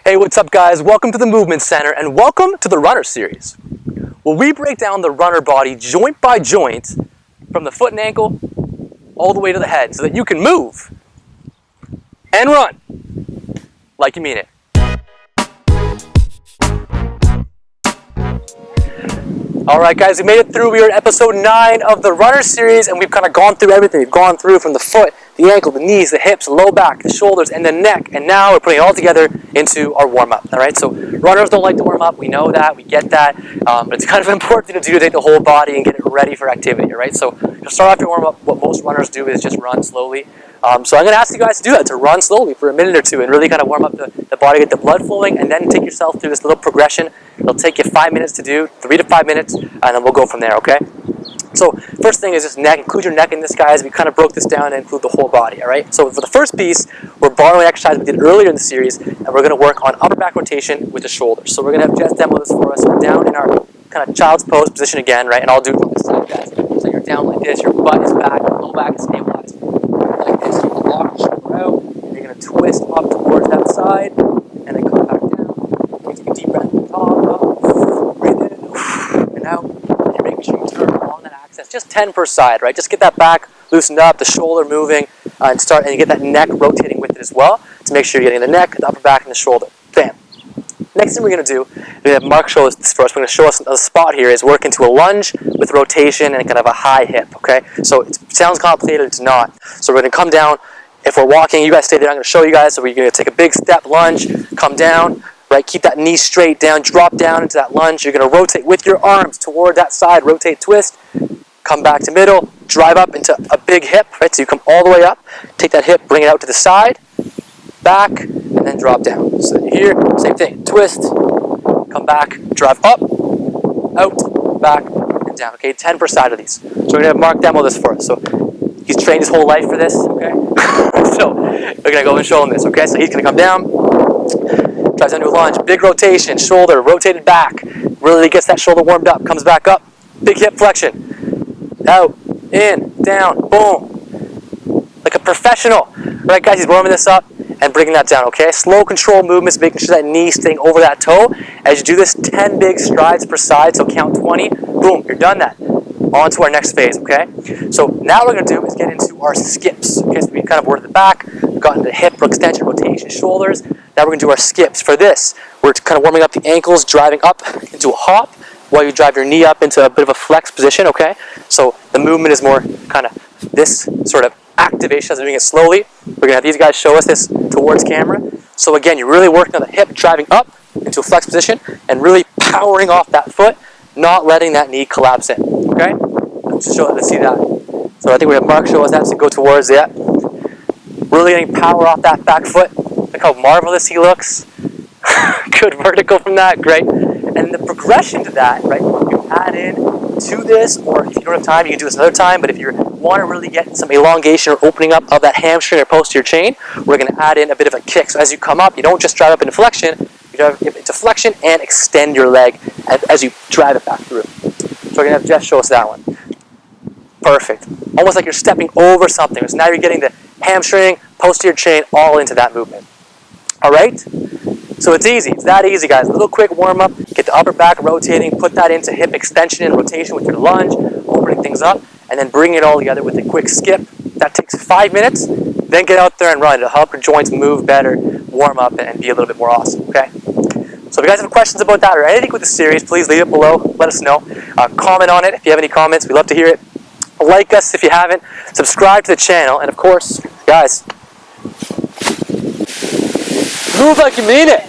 Hey, what's up guys? Welcome to the Movement Center and welcome to the Runner Series, where we break down the runner body joint by joint from the foot and ankle all the way to the head so that you can move and run like you mean it. Alright guys, we made it through. We are at episode 9 of the Runner Series and we've kind of gone through everything. We've gone through from the foot, the ankle, the knees, the hips, the low back, the shoulders, and the neck. And now we're putting it all together into our warm-up. Alright, so runners don't like to warm up. We know that. We get that. But it's kind of important to do to take the whole body and get it ready for activity. Alright, so to start off your warm-up, what most runners do is just run slowly. So I'm going to ask you guys to do that, to run slowly for a minute or two and really kind of warm up the body, get the blood flowing, and then take yourself through this little progression. It'll take you 5 minutes to do, 3 to 5 minutes, and then we'll go from there, okay? So first thing is just neck. Include your neck in this, guys. We kind of broke this down and include the whole body, all right? So for the first piece, we're borrowing exercise we did earlier in the series, and we're going to work on upper back rotation with the shoulders. So we're going to have Jess demo this for us. We're down in our kind of child's pose position again, right? And I'll do it from this side, guys. So you're down like this, your butt is back, your low back is stabilized. Like this, you're going to lock your shoulder out, and you're going to twist up towards that side, and then come back down. Take a deep breath at the top, up, breathe in, and out. And you're making sure you turn along that axis, just 10 per side, right? Just get that back loosened up, the shoulder moving, and you get that neck rotating with it as well, to make sure you're getting the neck, the upper back, and the shoulder. Bam. Next thing we're going to do, we have Mark show us this first. We're going to show us a spot here is work into a lunge with rotation and kind of a high hip, okay? So it sounds complicated, it's not. So we're going to come down. If we're walking, you guys stay there. I'm going to show you guys. So we're going to take a big step, lunge, come down, right? Keep that knee straight down, drop down into that lunge. You're going to rotate with your arms toward that side, rotate, twist, come back to middle, drive up into a big hip, right? So you come all the way up, take that hip, bring it out to the side, back, and then drop down. So here, same thing, twist, come back, drive up, out, back, and down. Okay, 10 per side of these. So we're going to have Mark demo this for us. So he's trained his whole life for this, okay? So we're going to go and show him this, okay? So he's going to come down, drives into a lunge, big rotation, shoulder, rotated back, really gets that shoulder warmed up, comes back up, big hip flexion, out, in, down, boom. Like a professional. Right, guys, he's warming this up and bringing that down, okay? Slow control movements, making sure that knee staying over that toe. As you do this, 10 big strides per side, so count 20. Boom, you're done that. On to our next phase, okay? So now what we're going to do is get into our skips. Okay, so we kind of worked the back, we've gotten the hip extension, rotation, shoulders. Now we're going to do our skips. For this, we're kind of warming up the ankles, driving up into a hop while you drive your knee up into a bit of a flex position, okay? So the movement is more kind of this sort of activation as we're doing it slowly. We're going to have these guys show us this towards camera. So again, you're really working on the hip, driving up into a flex position and really powering off that foot, not letting that knee collapse in, okay? Let's see that. So I think we have Mark show us that, so go towards that. Really getting power off that back foot. Look how marvelous he looks. Good vertical from that, great. And the progression to that, right, you add in to this, or if you don't have time, you can do this another time, but if you want to really get some elongation or opening up of that hamstring or posterior chain, we're going to add in a bit of a kick. So as you come up, you don't just drive up into flexion, you drive into flexion and extend your leg as you drive it back through. So we're going to have Jeff show us that one. Perfect. Almost like you're stepping over something. So now you're getting the hamstring, posterior chain all into that movement. All right? So it's easy. It's that easy, guys. A little quick warm-up. Get the upper back rotating. Put that into hip extension and rotation with your lunge, opening things up, and then bring it all together with a quick skip. That takes 5 minutes. Then get out there and run. It'll help your joints move better, warm up, and be a little bit more awesome, okay? So if you guys have questions about that or anything with the series, please leave it below. Let us know. Comment on it if you have any comments. We'd love to hear it. Like us if you haven't. Subscribe to the channel. And of course, guys, move like you mean it.